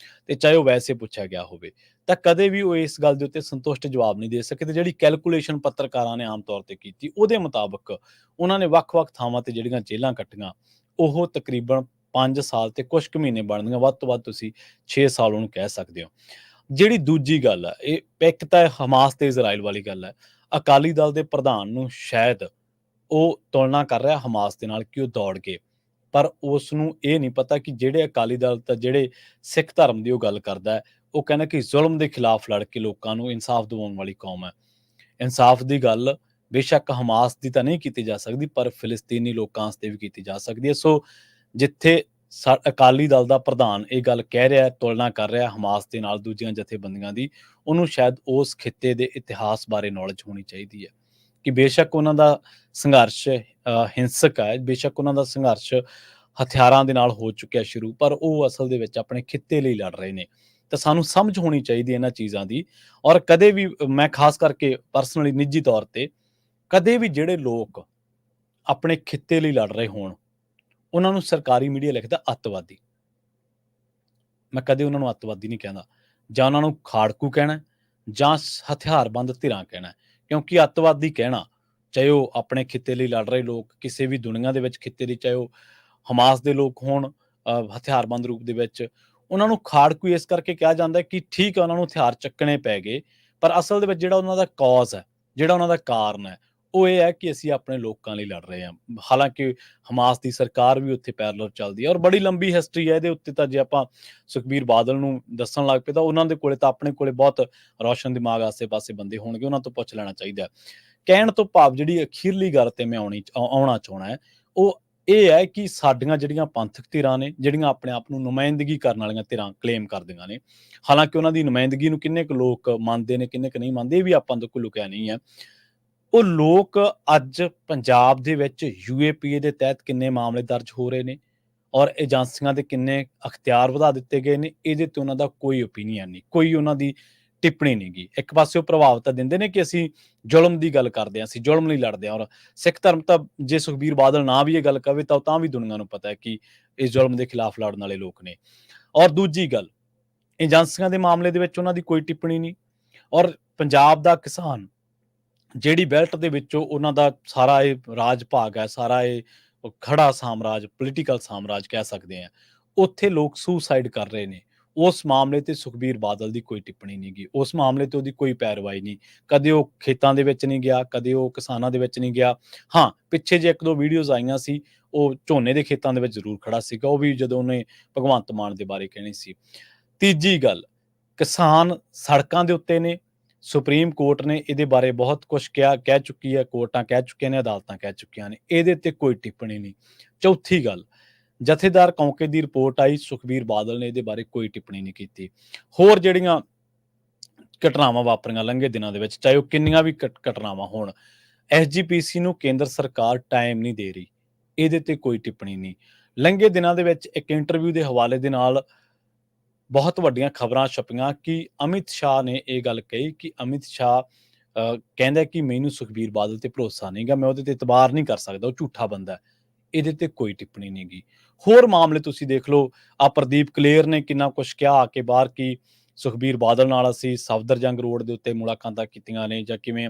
ਤੇ ਚਾਹੇ ਉਹ ਵੈਸੇ ਪੁੱਛਿਆ ਗਿਆ ਹੋਵੇ, ਤਾਂ ਕਦੇ ਵੀ ਉਹ ਇਸ ਗੱਲ ਦੇ ਉੱਤੇ ਸੰਤੁਸ਼ਟ ਜਵਾਬ ਨਹੀਂ ਦੇ ਸਕੇ। ਤੇ ਜਿਹੜੀ ਕੈਲਕੂਲੇਸ਼ਨ ਪੱਤਰਕਾਰਾਂ ਨੇ ਆਮ ਤੌਰ ਤੇ ਕੀਤੀ, ਉਹਦੇ ਮੁਤਾਬਕ ਉਹਨਾਂ ਨੇ ਵੱਖ-ਵੱਖ ਥਾਵਾਂ ਤੇ ਜਿਹੜੀਆਂ ਜੇਲ੍ਹਾਂ ਕੱਟੀਆਂ, ਉਹ ਤਕਰੀਬਨ 5 ਸਾਲ ਤੇ ਕੁਛ ਕੁ ਮਹੀਨੇ ਬਣਦੀਆਂ, ਵੱਧ ਤੋਂ ਵੱਧ ਤੁਸੀਂ 6 ਸਾਲ ਉਹਨੂੰ ਕਹਿ ਸਕਦੇ ਹੋ। ਜਿਹੜੀ ਦੂਜੀ ਗੱਲ ਹੈ, ਇਹ ਇੱਕ ਤਾਂ ਹਮਾਸ ਤੇ ਇਜ਼ਰਾਈਲ ਵਾਲੀ ਗੱਲ ਹੈ। ਅਕਾਲੀ ਦਲ ਦੇ ਪ੍ਰਧਾਨ ਨੂੰ ਸ਼ਾਇਦ ਉਹ ਤੁਲਨਾ ਕਰ ਰਿਹਾ ਹਮਾਸ ਦੇ ਨਾਲ ਕਿ ਉਹ ਦੌੜ ਗਏ, ਪਰ ਉਸ ਨੂੰ ਇਹ ਨਹੀਂ ਪਤਾ ਕਿ ਜਿਹੜੇ ਅਕਾਲੀ ਦਲ ਤਾਂ ਜਿਹੜੇ ਸਿੱਖ ਧਰਮ ਦੀ ਉਹ ਗੱਲ ਕਰਦਾ ਹੈ, ਉਹ ਕਹਿੰਦਾ ਕਿ ਜ਼ੁਲਮ ਦੇ ਖਿਲਾਫ ਲੜ ਕੇ ਲੋਕਾਂ ਨੂੰ ਇਨਸਾਫ ਦਿਵਾਉਣ ਵਾਲੀ ਕੌਮ ਹੈ। ਇਨਸਾਫ ਦੀ ਗੱਲ ਬੇਸ਼ੱਕ ਹਮਾਸ ਦੀ ਤਾਂ ਨਹੀਂ ਕੀਤੀ ਜਾ ਸਕਦੀ, ਪਰ ਫਿਲਿਸਤੀਨੀ ਲੋਕਾਂ ਵਾਸਤੇ ਵੀ ਕੀਤੀ ਜਾ ਸਕਦੀ ਹੈ। ਸੋ ਜਿੱਥੇ ਅਕਾਲੀ ਦਲ ਦਾ ਪ੍ਰਧਾਨ ਇਹ ਗੱਲ ਕਹਿ ਰਿਹਾ, ਤੁਲਨਾ ਕਰ ਰਿਹਾ ਹਮਾਸ ਦੇ ਨਾਲ ਦੂਜੀਆਂ ਜਥੇਬੰਦੀਆਂ ਦੀ, ਉਹਨੂੰ ਸ਼ਾਇਦ ਉਸ ਖਿੱਤੇ ਦੇ ਇਤਿਹਾਸ ਬਾਰੇ ਨੌਲੇਜ ਹੋਣੀ ਚਾਹੀਦੀ ਹੈ ਕਿ ਬੇਸ਼ੱਕ ਉਹਨਾਂ ਦਾ ਸੰਘਰਸ਼ ਹਿੰਸਕ ਹੈ, ਬੇਸ਼ੱਕ ਉਹਨਾਂ ਦਾ ਸੰਘਰਸ਼ ਹਥਿਆਰਾਂ ਦੇ ਨਾਲ ਹੋ ਚੁੱਕਿਆ ਸ਼ੁਰੂ, ਪਰ ਉਹ ਅਸਲ ਦੇ ਵਿੱਚ ਆਪਣੇ ਖਿੱਤੇ ਲਈ ਲੜ ਰਹੇ ਨੇ। ਤਾਂ ਸਾਨੂੰ ਸਮਝ ਹੋਣੀ ਚਾਹੀਦੀ ਹੈ ਇਹਨਾਂ ਚੀਜ਼ਾਂ ਦੀ। ਔਰ ਕਦੇ ਵੀ ਮੈਂ ਖਾਸ ਕਰਕੇ ਪਰਸਨਲੀ ਨਿੱਜੀ ਤੌਰ ਤੇ ਕਦੇ ਵੀ ਜਿਹੜੇ ਲੋਕ ਆਪਣੇ ਖਿੱਤੇ ਲਈ ਲੜ ਰਹੇ ਹੋਣ, ਉਹਨਾਂ ਨੂੰ ਸਰਕਾਰੀ ਮੀਡੀਆ ਲਿਖਦਾ ਅੱਤਵਾਦੀ। ਮੈਂ ਕਦੇ ਉਹਨਾਂ ਨੂੰ ਅੱਤਵਾਦੀ ਨਹੀਂ ਕਹਿੰਦਾ। ਜਾਂ ਉਹਨਾਂ ਨੂੰ ਖਾੜਕੂ ਕਹਿਣਾ, ਜਾਂ ਹਥਿਆਰਬੰਦ ਧਿਰਾਂ ਕਹਿਣਾ। ਕਿਉਂਕਿ ਅੱਤਵਾਦੀ ਕਹਿਣਾ, ਚਾਹੇ ਉਹ ਆਪਣੇ ਖਿੱਤੇ ਲਈ ਲੜ ਰਹੇ ਲੋਕ ਕਿਸੇ ਵੀ ਦੁਨੀਆ ਦੇ ਵਿੱਚ ਖਿੱਤੇ ਲਈ, ਚਾਹੇ ਉਹ ਹਮਾਸ ਦੇ ਲੋਕ ਹੋਣ ਹਥਿਆਰਬੰਦ ਰੂਪ ਦੇ ਵਿੱਚ, ਉਹਨਾਂ ਨੂੰ ਖਾੜਕੂ ਇਸ ਕਰਕੇ ਕਿਹਾ ਜਾਂਦਾ ਕਿ ਠੀਕ ਹੈ ਉਹਨਾਂ ਨੂੰ ਹਥਿਆਰ ਚੱਕਣੇ ਪੈ ਗਏ, ਪਰ ਅਸਲ ਦੇ ਵਿੱਚ ਜਿਹੜਾ ਉਹਨਾਂ ਦਾ ਕੌਜ਼ ਹੈ, ਜਿਹੜਾ ਉਹਨਾਂ ਦਾ ਕਾਰਨ ਹੈ, ਉਹ ਇਹ ਹੈ ਕਿ ਅਸੀਂ ਆਪਣੇ ਲੋਕਾਂ ਲਈ ਲੜ ਰਹੇ ਹਾਂ। ਹਾਲਾਂਕਿ ਹਮਾਸ ਦੀ ਸਰਕਾਰ ਵੀ ਉੱਥੇ ਪੈਰਲਲ ਚੱਲਦੀ ਹੈ, ਔਰ ਬੜੀ ਲੰਬੀ ਹਿਸਟਰੀ ਹੈ ਇਹਦੇ ਉੱਤੇ। ਤਾਂ ਜੇ ਆਪਾਂ ਸੁਖਬੀਰ ਬਾਦਲ ਨੂੰ ਦੱਸਣ ਲੱਗ ਪਏ ਤਾਂ ਉਹਨਾਂ ਦੇ ਕੋਲੇ ਤਾਂ ਆਪਣੇ ਕੋਲੇ ਬਹੁਤ ਰੌਸ਼ਨ ਦਿਮਾਗ ਆਸੇ-ਪਾਸੇ ਬੰਦੇ ਹੋਣਗੇ, ਉਹਨਾਂ ਤੋਂ ਪੁੱਛ ਲੈਣਾ ਚਾਹੀਦਾ। ਕਹਿਣ ਤੋਂ ਭਾਵ ਜਿਹੜੀ ਅਖੀਰਲੀ ਗੱਲ ਤੇ ਮੈਂ ਆਉਣਾ ਚਾਹੁੰਦਾ ਹੈ, ਉਹ ਇਹ ਹੈ ਕਿ ਸਾਡੀਆਂ ਜਿਹੜੀਆਂ ਪੰਥਕ ਧਿਰਾਂ ਨੇ, ਜਿਹੜੀਆਂ ਆਪਣੇ ਆਪ ਨੂੰ ਨੁਮਾਇੰਦਗੀ ਕਰਨ ਵਾਲੀਆਂ ਧਿਰਾਂ ਕਲੇਮ ਕਰਦੀਆਂ ਨੇ, ਹਾਲਾਂਕਿ ਉਹਨਾਂ ਦੀ ਨੁਮਾਇੰਦਗੀ ਨੂੰ ਕਿੰਨੇ ਕੁ ਲੋਕ ਮੰਨਦੇ ਨੇ, ਕਿੰਨੇ ਕੁ ਨਹੀਂ ਮੰਨਦੇ, ਇਹ ਵੀ ਆਪਾਂ ਤੋਂ ਕੋਈ ਲੁਕਿਆ ਨਹੀਂ ਹੈ। ਉਹ ਲੋਕ ਅੱਜ ਪੰਜਾਬ ਦੇ ਵਿੱਚ UAPA ਦੇ ਤਹਿਤ ਕਿੰਨੇ ਮਾਮਲੇ ਦਰਜ ਹੋ ਰਹੇ ਨੇ, ਔਰ ਏਜੰਸੀਆਂ ਦੇ ਕਿੰਨੇ ਅਖਤਿਆਰ ਵਧਾ ਦਿੱਤੇ ਗਏ ਨੇ, ਇਹਦੇ ਤੇ ਉਹਨਾਂ ਦਾ ਕੋਈ ਓਪੀਨੀਅਨ ਨਹੀਂ, ਕੋਈ ਉਹਨਾਂ ਦੀ ਟਿੱਪਣੀ ਨਹੀਂ ਗੀ। ਇੱਕ ਪਾਸੇ ਉਹ ਪ੍ਰਭਾਵ ਤਾਂ ਦਿੰਦੇ ਨੇ ਕਿ ਅਸੀਂ ਜ਼ੁਲਮ ਦੀ ਗੱਲ ਕਰਦੇ ਹਾਂ, ਅਸੀਂ ਜ਼ੁਲਮ ਲਈ ਲੜਦੇ ਹਾਂ। ਔਰ ਸਿੱਖ ਧਰਮ ਤਾਂ ਜੇ ਸੁਖਬੀਰ ਬਾਦਲ ਨਾ ਵੀ ਇਹ ਗੱਲ ਕਵੇ ਤਾਂ ਵੀ ਦੁਨੀਆ ਨੂੰ ਪਤਾ ਹੈ ਕਿ ਇਸ ਜ਼ੁਲਮ ਦੇ ਖਿਲਾਫ ਲੜਨ ਵਾਲੇ ਲੋਕ ਨੇ। ਔਰ ਦੂਜੀ ਗੱਲ, ਏਜੰਸੀਆਂ ਦੇ ਮਾਮਲੇ ਦੇ ਵਿੱਚ ਉਹਨਾਂ ਦੀ ਕੋਈ ਟਿੱਪਣੀ ਨਹੀਂ। ਔਰ ਪੰਜਾਬ ਦਾ ਕਿਸਾਨ ਜਿਹੜੀ ਬੈਲਟ ਦੇ ਵਿੱਚੋਂ ਉਹਨਾਂ ਦਾ ਸਾਰਾ ਇਹ ਰਾਜ ਭਾਗ ਹੈ, ਸਾਰਾ ਇਹ ਖੜਾ ਸਾਮਰਾਜ, ਪੋਲੀਟੀਕਲ ਸਾਮਰਾਜ ਕਹਿ ਸਕਦੇ ਹਾਂ, ਉੱਥੇ ਲੋਕ ਸੁਸਾਈਡ ਕਰ ਰਹੇ ਨੇ। ਉਸ ਮਾਮਲੇ ਤੇ ਸੁਖਬੀਰ ਬਾਦਲ ਦੀ ਕੋਈ ਟਿੱਪਣੀ ਨਹੀਂ ਗੀ, ਉਸ ਮਾਮਲੇ ਤੇ ਉਹਦੀ ਕੋਈ ਪੈਰਵਾਈ ਨਹੀਂ। ਕਦੇ ਉਹ ਖੇਤਾਂ ਦੇ ਵਿੱਚ ਨਹੀਂ ਗਿਆ, ਕਦੇ ਉਹ ਕਿਸਾਨਾਂ ਦੇ ਵਿੱਚ ਨਹੀਂ ਗਿਆ। ਹਾਂ, ਪਿੱਛੇ ਜੇ 1-2 ਵੀਡੀਓਜ਼ ਆਈਆਂ ਸੀ, ਉਹ ਝੋਨੇ ਦੇ ਖੇਤਾਂ ਦੇ ਵਿੱਚ ਜ਼ਰੂਰ ਖੜਾ ਸੀਗਾ, ਉਹ ਵੀ ਜਦੋਂ ਉਹਨੇ ਭਗਵੰਤ ਮਾਨ ਦੇ ਬਾਰੇ ਕਹਿਣੀ ਸੀ। ਤੀਜੀ ਗੱਲ, ਕਿਸਾਨ ਸੜਕਾਂ ਦੇ ਉੱਤੇ ਨੇ, ਸੁਪਰੀਮ ਕੋਰਟ ਨੇ ਇਹਦੇ ਬਾਰੇ ਬਹੁਤ ਕੁਝ ਕਹਿ ਚੁੱਕੀ ਹੈ, ਕੋਰਟਾਂ ਕਹਿ ਚੁੱਕੀਆਂ ਨੇ, ਅਦਾਲਤਾਂ ਕਹਿ ਚੁੱਕੀਆਂ ਨੇ, ਇਹਦੇ ਤੇ ਕੋਈ ਟਿੱਪਣੀ ਨਹੀਂ। ਚੌਥੀ ਗੱਲ, ਜਥੇਦਾਰ ਕੌਂਕੇ ਦੀ ਰਿਪੋਰਟ ਆਈ, ਸੁਖਬੀਰ ਬਾਦਲ ਨੇ ਇਹਦੇ ਬਾਰੇ ਕੋਈ ਟਿੱਪਣੀ ਨਹੀਂ ਕੀਤੀ। ਹੋਰ ਜਿਹੜੀਆਂ ਘਟਨਾਵਾਂ ਵਾਪਰੀਆਂ ਲੰਘੇ ਦਿਨਾਂ ਦੇ ਵਿੱਚ, ਚਾਹੇ ਉਹ ਕਿੰਨੀਆਂ ਵੀ ਘਟਨਾਵਾਂ ਹੋਣ, SGPC ਨੂੰ ਕੇਂਦਰ ਸਰਕਾਰ ਟਾਈਮ ਨਹੀਂ ਦੇ ਰਹੀ, ਇਹਦੇ ਤੇ ਕੋਈ ਟਿੱਪਣੀ ਨਹੀਂ। ਲੰਘੇ ਦਿਨਾਂ ਦੇ ਵਿੱਚ ਇੱਕ ਇੰਟਰਵਿਊ ਦੇ ਹਵਾਲੇ ਦੇ ਨਾਲ ਬਹੁਤ ਵੱਡੀਆਂ ਖਬਰਾਂ ਛਪੀਆਂ ਕਿ ਅਮਿਤ ਸ਼ਾਹ ਨੇ ਇਹ ਗੱਲ ਕਹੀ ਕਿ ਅਮਿਤ ਸ਼ਾਹ ਕਹਿੰਦਾ ਕਿ ਮੈਨੂੰ ਸੁਖਬੀਰ ਬਾਦਲ ਤੇ ਭਰੋਸਾ ਨਹੀਂਗਾ, ਮੈਂ ਉਹਦੇ ਤੇ ਇਤਬਾਰ ਨਹੀਂ ਕਰ ਸਕਦਾ, ਉਹ ਝੂਠਾ ਬੰਦਾ ਹੈ। ਇਹਦੇ ਤੇ ਕੋਈ ਟਿੱਪਣੀ ਨਹੀਂ ਗੀ। ਹੋਰ ਮਾਮਲੇ ਤੁਸੀਂ ਦੇਖ ਲਓ, ਪ੍ਰਦੀਪ ਕਲੇਰ ਨੇ ਕਿੰਨਾ ਕੁਛ ਕਿਹਾ ਆ ਕੇ ਬਾਹਰ ਕਿ ਸੁਖਬੀਰ ਬਾਦਲ ਨਾਲ ਅਸੀਂ ਸਫਦਰਜੰਗ ਰੋਡ ਦੇ ਉੱਤੇ ਮੁਲਾਕਾਤਾਂ ਕੀਤੀਆਂ ਨੇ ਜਾਂ ਕਿਵੇਂ।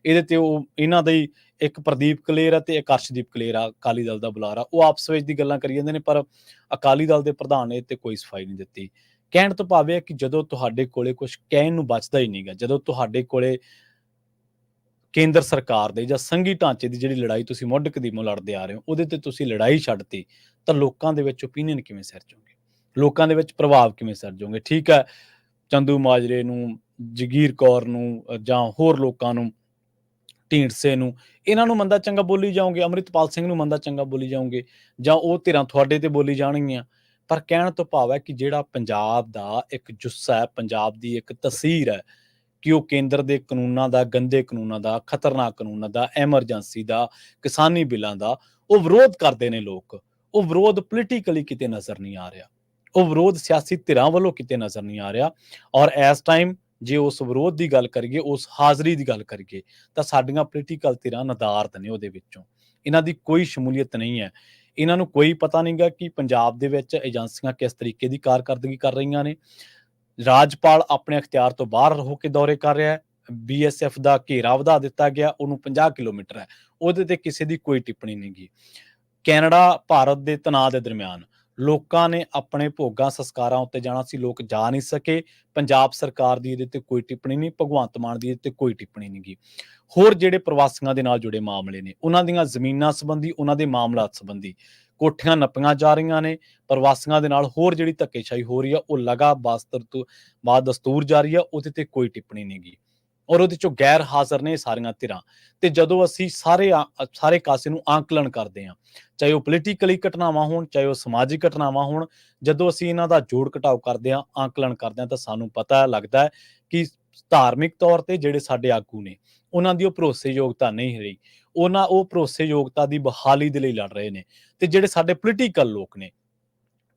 ਇਹਦੇ ਤੇ ਉਹ ਇਹਨਾਂ ਦਾ ਹੀ ਇੱਕ ਪ੍ਰਦੀਪ ਕਲੇਰ ਆ ਤੇ ਇੱਕ ਅਰਸ਼ਦੀਪ ਕਲੇਰ ਆ, ਅਕਾਲੀ ਦਲ ਦਾ ਬੁਲਾਰਾ, ਉਹ ਆਪਸ ਵਿੱਚ ਦੀ ਗੱਲਾਂ ਕਰੀ ਜਾਂਦੇ ਨੇ, ਪਰ ਅਕਾਲੀ ਦਲ ਦੇ ਪ੍ਰਧਾਨ ਨੇ ਤੇ ਕੋਈ ਸਫਾਈ ਨਹੀਂ ਦਿੱਤੀ। ਕਹਿਣ ਤੋਂ ਭਾਵ ਇਹ ਹੈ ਕਿ ਜਦੋਂ ਤੁਹਾਡੇ ਕੋਲੇ ਕੁਛ ਕਹਿਣ ਨੂੰ ਬਚਦਾ ਹੀ ਨਹੀਂਗਾ, ਜਦੋਂ ਤੁਹਾਡੇ ਕੋਲੇ ਕੇਂਦਰ ਸਰਕਾਰ ਦੇ ਜਾਂ ਸੰਘੀ ਢਾਂਚੇ ਦੀ ਜਿਹੜੀ ਲੜਾਈ ਤੁਸੀਂ ਮੁੱਢ ਕਦੀਮੋਂ ਲੜਦੇ ਆ ਰਹੇ ਹੋ, ਉਹਦੇ ਤੇ ਤੁਸੀਂ ਲੜਾਈ ਛੱਡਤੀ, ਤਾਂ ਲੋਕਾਂ ਦੇ ਵਿੱਚ ਓਪੀਨੀਅਨ ਕਿਵੇਂ ਸਿਰਜੋਗੇ, ਲੋਕਾਂ ਦੇ ਵਿੱਚ ਪ੍ਰਭਾਵ ਕਿਵੇਂ ਸਿਰਜੋਗੇ। ਠੀਕ ਹੈ, ਚੰਦੂ ਮਾਜਰੇ ਨੂੰ, ਜਗੀਰ ਕੌਰ ਨੂੰ, ਜਾਂ ਹੋਰ ਲੋਕਾਂ ਨੂੰ, ਢੀਂਡਸੇ ਨੂੰ, ਇਹਨਾਂ ਨੂੰ ਮੰਦਾ ਚੰਗਾ ਬੋਲੀ ਜਾਓਗੇ, ਅੰਮ੍ਰਿਤਪਾਲ ਸਿੰਘ ਨੂੰ ਮੰਦਾ ਚੰਗਾ ਬੋਲੀ ਜਾਓਗੇ, ਜਾਂ ਉਹ ਧਿਰਾਂ ਤੁਹਾਡੇ ਤੇ ਬੋਲੀ ਜਾਣਗੀਆਂ। ਪਰ ਕਹਿਣ ਤੋਂ ਭਾਵ ਹੈ ਕਿ ਜਿਹੜਾ ਪੰਜਾਬ ਦਾ ਇੱਕ ਜੁੱਸਾ ਹੈ, ਪੰਜਾਬ ਦੀ ਇੱਕ ਤਸੀਰ ਹੈ, ਕਿ ਉਹ ਕੇਂਦਰ ਦੇ ਕਾਨੂੰਨਾਂ ਦਾ, ਗੰਦੇ ਕਾਨੂੰਨਾਂ ਦਾ, ਖਤਰਨਾਕ ਕਾਨੂੰਨਾਂ ਦਾ, ਐਮਰਜੈਂਸੀ ਦਾ, ਕਿਸਾਨੀ ਬਿੱਲਾਂ ਦਾ ਉਹ ਵਿਰੋਧ ਕਰਦੇ ਨੇ ਲੋਕ। ਉਹ ਵਿਰੋਧ ਪੋਲੀਟੀਕਲੀ ਕਿਤੇ ਨਜ਼ਰ ਨਹੀਂ ਆ ਰਿਹਾ, ਉਹ ਵਿਰੋਧ ਸਿਆਸੀ ਧਿਰਾਂ ਵੱਲੋਂ ਕਿਤੇ ਨਜ਼ਰ ਨਹੀਂ ਆ ਰਿਹਾ। ਔਰ ਇਸ ਟਾਈਮ ਜੇ ਉਸ ਵਿਰੋਧ ਦੀ ਗੱਲ ਕਰੀਏ, ਉਸ ਹਾਜ਼ਰੀ ਦੀ ਗੱਲ ਕਰੀਏ, ਤਾਂ ਸਾਡੀਆਂ ਪੋਲੀਟੀਕਲ ਧਿਰਾਂ ਨਦਾਰਦ ਨੇ ਉਹਦੇ ਵਿੱਚੋਂ। ਇਹਨਾਂ ਦੀ ਕੋਈ ਸ਼ਮੂਲੀਅਤ ਨਹੀਂ ਹੈ। ਇਹਨਾਂ ਨੂੰ ਕੋਈ ਪਤਾ ਨਹੀਂ ਗਾ ਕਿ ਪੰਜਾਬ ਦੇ ਵਿੱਚ ਏਜੰਸੀਆਂ ਕਿਸ ਤਰੀਕੇ ਦੀ ਕਾਰਕਰਦਗੀ ਕਰ ਰਹੀਆਂ ਨੇ। ਰਾਜਪਾਲ ਆਪਣੇ ਅਖਤਿਆਰ ਤੋਂ ਬਾਹਰ ਹੋ ਕੇ ਦੌਰੇ ਕਰ ਰਿਹਾ ਹੈ। BSF ਦਾ ਘੇਰਾ ਵਧਾ ਦਿੱਤਾ ਗਿਆ, ਉਹਨੂੰ 50 ਕਿਲੋਮੀਟਰ ਹੈ। ਉਹਦੇ ਤੇ ਕਿਸੇ ਦੀ ਕੋਈ ਟਿੱਪਣੀ ਨਹੀਂ ਗੀ। ਕੈਨੇਡਾ ਭਾਰਤ ਦੇ ਤਣਾਅ ਦੇ ਦਰਮਿਆਨ ਲੋਕਾਂ ਨੇ ਆਪਣੇ ਭੋਗਾਂ ਸੰਸਕਾਰਾਂ ਉੱਤੇ ਜਾਣਾ ਸੀ, ਲੋਕ ਜਾ ਨਹੀਂ ਸਕੇ। ਪੰਜਾਬ ਸਰਕਾਰ ਦੀ ਇਹਦੇ ਤੇ ਕੋਈ ਟਿੱਪਣੀ ਨਹੀਂ, ਭਗਵੰਤ ਮਾਨ ਦੀ ਇਹਦੇ ਤੇ ਕੋਈ ਟਿੱਪਣੀ ਨਹੀਂ ਗੀ। ਹੋਰ ਜਿਹੜੇ ਪ੍ਰਵਾਸੀਆਂ ਦੇ ਨਾਲ ਜੁੜੇ ਮਾਮਲੇ ਨੇ, ਉਹਨਾਂ ਦੀਆਂ ਜ਼ਮੀਨਾਂ ਸੰਬੰਧੀ, ਉਹਨਾਂ ਦੇ ਮਾਮਲਾਤ ਸੰਬੰਧੀ ਕੋਠੀਆਂ ਨੱਪੀਆਂ ਜਾ ਰਹੀਆਂ ਨੇ। ਪ੍ਰਵਾਸੀਆਂ ਦੇ ਨਾਲ ਹੋਰ ਜਿਹੜੀ ਧੱਕੇਸ਼ਾਹੀ ਹੋ ਰਹੀ ਆ, ਉਹ ਲਗਾ ਬਸਤਰ ਤੋਂ ਬਾਅਦ ਦਸਤੂਰ ਜਾਰੀ ਆ, ਉਹਦੇ ਤੇ ਕੋਈ ਟਿੱਪਣੀ ਨਹੀਂ ਗੀ। ਔਰ ਉਹਦੇ ਚੋਂ ਗੈਰ ਹਾਜ਼ਰ ਨੇ ਸਾਰੀਆਂ ਧਿਰਾਂ। ਤੇ ਜਦੋਂ ਅਸੀਂ ਸਾਰੇ ਕਾਸੇ ਨੂੰ ਆਂਕਲਨ ਕਰਦੇ ਹਾਂ, ਚਾਹੇ ਉਹ ਪੋਲੀਟੀਕਲੀ ਘਟਨਾਵਾਂ ਹੋਣ, ਚਾਹੇ ਉਹ ਸਮਾਜਿਕ ਘਟਨਾਵਾਂ ਹੋਣ, ਜਦੋਂ ਅਸੀਂ ਇਹਨਾਂ ਦਾ ਜੋੜ ਘਟਾਓ ਕਰਦੇ ਹਾਂ, ਆਂਕਲਨ ਕਰਦੇ ਹਾਂ, ਤਾਂ ਸਾਨੂੰ ਪਤਾ ਲੱਗਦਾ ਹੈ ਕਿ ਧਾਰਮਿਕ ਤੌਰ ਤੇ ਜਿਹੜੇ ਸਾਡੇ ਆਗੂ ਨੇ, ਉਹਨਾਂ ਦੀ ਉਹ ਭਰੋਸੇਯੋਗਤਾ ਨਹੀਂ ਰਹੀ। ਉਹ ਭਰੋਸੇਯੋਗਤਾ ਦੀ ਬਹਾਲੀ ਦੇ ਲਈ ਲੜ ਰਹੇ ਨੇ। ਤੇ ਜਿਹੜੇ ਸਾਡੇ ਪੋਲੀਟੀਕਲ ਲੋਕ ਨੇ,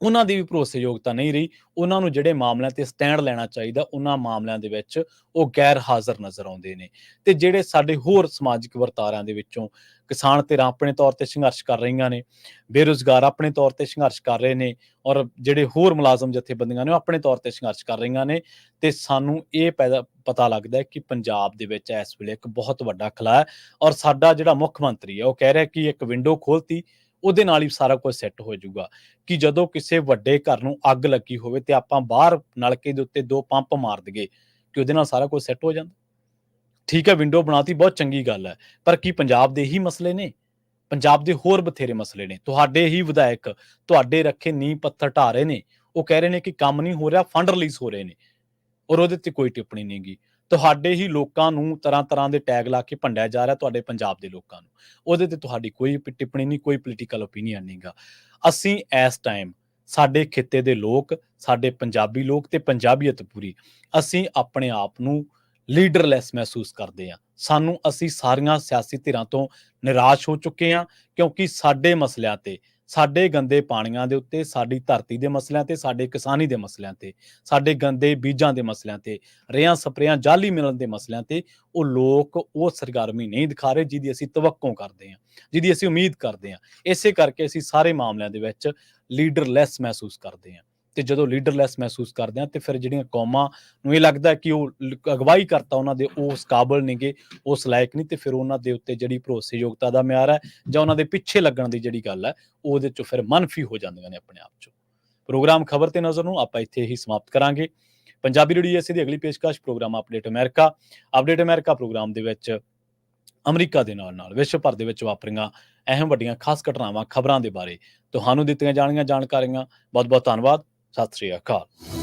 ਉਹਨਾਂ ਦੀ ਵੀ ਭਰੋਸੇਯੋਗਤਾ ਨਹੀਂ ਰਹੀ। ਉਹਨਾਂ ਨੂੰ ਜਿਹੜੇ ਮਾਮਲਿਆਂ ਤੇ ਸਟੈਂਡ ਲੈਣਾ ਚਾਹੀਦਾ, ਉਹਨਾਂ ਮਾਮਲਿਆਂ ਦੇ ਵਿੱਚ ਉਹ ਗੈਰ ਹਾਜ਼ਰ ਨਜ਼ਰ ਆਉਂਦੇ ਨੇ। ਤੇ ਜਿਹੜੇ ਸਾਡੇ ਹੋਰ ਸਮਾਜਿਕ ਵਰਤਾਰਿਆਂ ਦੇ ਵਿੱਚੋਂ ਕਿਸਾਨ ਧਿਰਾਂ ਆਪਣੇ ਤੌਰ ਤੇ ਸੰਘਰਸ਼ ਕਰ ਰਹੀਆਂ ਨੇ, ਬੇਰੁਜ਼ਗਾਰ ਆਪਣੇ ਤੌਰ ਤੇ ਸੰਘਰਸ਼ ਕਰ ਰਹੇ ਨੇ, ਔਰ ਜਿਹੜੇ ਹੋਰ ਮੁਲਾਜ਼ਮ ਜਥੇਬੰਦੀਆਂ ਨੇ ਉਹ ਆਪਣੇ ਤੌਰ ਤੇ ਸੰਘਰਸ਼ ਕਰ ਰਹੀਆਂ ਨੇ। ਤੇ ਸਾਨੂੰ ਇਹ ਪਤਾ ਲੱਗਦਾ ਹੈ ਕਿ ਪੰਜਾਬ ਦੇ ਵਿੱਚ ਇਸ ਵੇਲੇ ਇੱਕ ਬਹੁਤ ਵੱਡਾ ਖਲਾ ਹੈ। ਔਰ ਸਾਡਾ ਜਿਹੜਾ ਮੁੱਖ ਮੰਤਰੀ ਹੈ, ਉਹ ਕਹਿ ਰਿਹਾ ਕਿ ਇੱਕ ਵਿੰਡੋ ਖੋਲਤੀ, ਉਹਦੇ ਨਾਲ ਹੀ ਸਾਰਾ ਕੁਝ ਸੈੱਟ ਹੋ ਜਾਊਗਾ। ਕਿ ਜਦੋਂ ਕਿਸੇ ਵੱਡੇ ਘਰ ਨੂੰ ਅੱਗ ਲੱਗੀ ਹੋਵੇ ਤੇ ਆਪਾਂ ਬਾਹਰ ਨਲਕੇ ਦੇ ਉੱਤੇ 2 ਪੰਪ ਮਾਰ ਦਈਏ, ਕਿ ਉਹਦੇ ਨਾਲ ਸਾਰਾ ਕੁਝ ਸੈੱਟ ਹੋ ਜਾਂਦਾ। ਠੀਕ ਹੈ, ਵਿੰਡੋ ਬਣਾਤੀ, ਬਹੁਤ ਚੰਗੀ ਗੱਲ ਹੈ। ਪਰ ਕੀ ਪੰਜਾਬ ਦੇ ਹੀ ਮਸਲੇ ਨੇ? ਪੰਜਾਬ ਦੇ ਹੋਰ ਬਥੇਰੇ ਮਸਲੇ ਨੇ। ਤੁਹਾਡੇ ਹੀ ਵਿਧਾਇਕ ਤੁਹਾਡੇ ਰੱਖੇ ਨੀਂਹ ਪੱਥਰ ਢਾ ਰਹੇ ਨੇ। ਉਹ ਕਹਿ ਰਹੇ ਨੇ ਕਿ ਕੰਮ ਨਹੀਂ ਹੋ ਰਿਹਾ, ਫੰਡ ਰਿਲੀਜ਼ ਹੋ ਰਹੇ ਨੇ, ਔਰ ਉਹਦੇ ਤੇ ਕੋਈ ਟਿੱਪਣੀ ਨਹੀਂ ਗੀ। ਤੁਹਾਡੇ ਹੀ ਲੋਕਾਂ ਨੂੰ ਤਰ੍ਹਾਂ ਦੇ ਟੈਗ ਲਾ ਕੇ ਭੰਡਿਆ ਜਾ ਰਿਹਾ, ਤੁਹਾਡੇ ਪੰਜਾਬ ਦੇ ਲੋਕਾਂ ਨੂੰ। ਉਹਦੇ ਤੇ ਤੁਹਾਡੀ ਕੋਈ ਟਿੱਪਣੀ ਨਹੀਂ, ਕੋਈ ਪੋਲੀਟੀਕਲ ਓਪੀਨੀਅਨ ਨਹੀਂ ਗਾ। ਅਸੀਂ ਇਸ ਟਾਈਮ ਸਾਡੇ ਖਿੱਤੇ ਦੇ ਲੋਕ, ਸਾਡੇ ਪੰਜਾਬੀ ਲੋਕ ਤੇ ਪੰਜਾਬੀਅਤ ਪੂਰੀ, ਅਸੀਂ ਆਪਣੇ ਆਪ ਨੂੰ ਲੀਡਰਲੈਸ ਮਹਿਸੂਸ ਕਰਦੇ ਹਾਂ। ਅਸੀਂ ਸਾਰੀਆਂ ਸਿਆਸੀ ਧਿਰਾਂ ਤੋਂ ਨਿਰਾਸ਼ ਹੋ ਚੁੱਕੇ ਹਾਂ, ਕਿਉਂਕਿ ਸਾਡੇ ਮਸਲਿਆਂ ਤੇ, ਸਾਡੇ ਗੰਦੇ ਪਾਣੀਆਂ ਦੇ ਉੱਤੇ, ਸਾਡੀ ਧਰਤੀ ਦੇ ਮਸਲਿਆਂ ਤੇ, ਸਾਡੇ ਕਿਸਾਨੀ ਦੇ ਮਸਲਿਆਂ ਤੇ, ਸਾਡੇ ਗੰਦੇ ਬੀਜਾਂ ਦੇ ਮਸਲਿਆਂ ਤੇ, ਰੇਹਾਂ ਸਪਰੇਆਂ ਜਾਲੀ ਮਿਲਣ ਦੇ ਮਸਲਿਆਂ ਤੇ ਉਹ ਲੋਕ ਉਹ ਸਰਗਰਮੀ ਨਹੀਂ ਦਿਖਾ ਰਹੇ ਜਿਹਦੀ ਅਸੀਂ ਤਵੱਕੋਂ ਕਰਦੇ ਹਾਂ, ਜਿਹਦੀ ਅਸੀਂ ਉਮੀਦ ਕਰਦੇ ਹਾਂ। ਇਸੇ ਕਰਕੇ ਅਸੀਂ ਸਾਰੇ ਮਾਮਲਿਆਂ ਦੇ ਵਿੱਚ ਲੀਡਰਲੈਸ ਮਹਿਸੂਸ ਕਰਦੇ ਹਾਂ। ਤੇ ਜਦੋਂ ਲੀਡਰਲੈਸ ਮਹਿਸੂਸ ਕਰਦੇ ਹਾਂ, ਤੇ ਫਿਰ ਜਿਹੜੀਆਂ ਕੌਮਾਂ ਨੂੰ ਇਹ ਲੱਗਦਾ ਕਿ ਉਹ ਅਗਵਾਈ ਕਰਤਾ ਉਹਨਾਂ ਦੇ ਉਸ ਕਾਬਲ ਨਹੀਂਗੇ, ਉਸ ਲਾਇਕ ਨਹੀਂ, ਤੇ ਫਿਰ ਉਹਨਾਂ ਦੇ ਉੱਤੇ ਜਿਹੜੀ ਭਰੋਸੇਯੋਗਤਾ ਦਾ ਮਿਆਰ ਹੈ ਜਾਂ ਉਹਨਾਂ ਦੇ ਪਿੱਛੇ ਲੱਗਣ ਦੀ ਜਿਹੜੀ ਗੱਲ ਹੈ, ਉਹਦੇ ਚੋਂ ਫਿਰ ਮਨਫੀ ਹੋ ਜਾਂਦੀਆਂ ਨੇ ਆਪਣੇ ਆਪ ਚੋਂ। ਪ੍ਰੋਗਰਾਮ ਖਬਰ ਤੇ ਨਜ਼ਰ ਨੂੰ ਆਪਾਂ ਇੱਥੇ ਹੀ ਸਮਾਪਤ ਕਰਾਂਗੇ। ਪੰਜਾਬੀ ਰੇਡੀਓ USA ਦੀ ਅਗਲੀ ਪੇਸ਼ਕਸ਼ ਪ੍ਰੋਗਰਾਮ ਅਪਡੇਟ ਅਮਰੀਕਾ ਪ੍ਰੋਗਰਾਮ ਦੇ ਵਿੱਚ ਅਮਰੀਕਾ ਦੇ ਨਾਲ ਵਿਸ਼ਵ ਭਰ ਦੇ ਵਿੱਚ ਵਾਪਰੀਆਂ ਅਹਿਮ ਵੱਡੀਆਂ ਖਾਸ ਘਟਨਾਵਾਂ, ਖਬਰਾਂ ਦੇ ਬਾਰੇ ਤੁਹਾਨੂੰ ਦਿੱਤੀਆਂ ਜਾਣਗੀਆਂ ਜਾਣਕਾਰੀਆਂ। ਬਹੁਤ ਬਹੁਤ ਧੰਨਵਾਦ। ਸਤਿ ਸ੍ਰੀ ਅਕਾਲ।